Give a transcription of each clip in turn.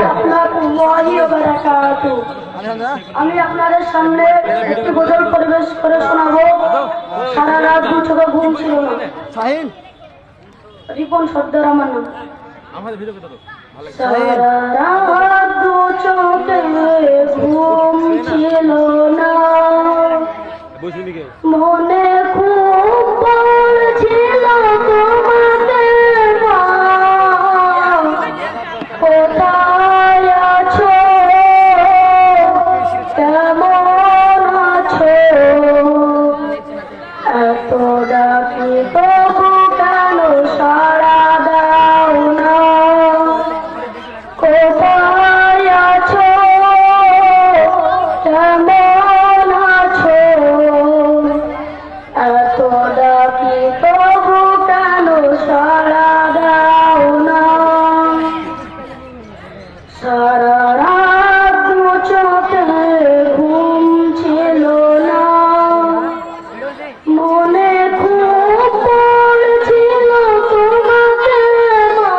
রাহমাতুল্লাহি ওয়া বারাকাতুহু। আমি আপনাদের সামনে একটি গজল পরিবেশ করে শোনাবো। সারা রাত দু চোখে ঘুম ছিল না। রিপন সর্দার আমার নাম। সারা রাত দু চোখে ঘুম ছিল না, মনে খুব পড়ছিল তোমাকে মা, কোথায় আছো, কেমন আছো, এত ডাকি তবু কেন সাড়া দাও না, কোথায় আছো, কেমন আছো, এত ডাকি তবু কেন সাড়া দাও না। সারা রাত দু চোখে ঘুম ছিল না, মনে খুব পড়ছিল তোমাকে মা,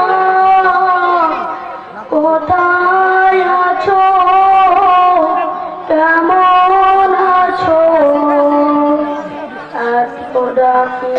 কোথায় আছো, কেমন আছো, এত ডাকি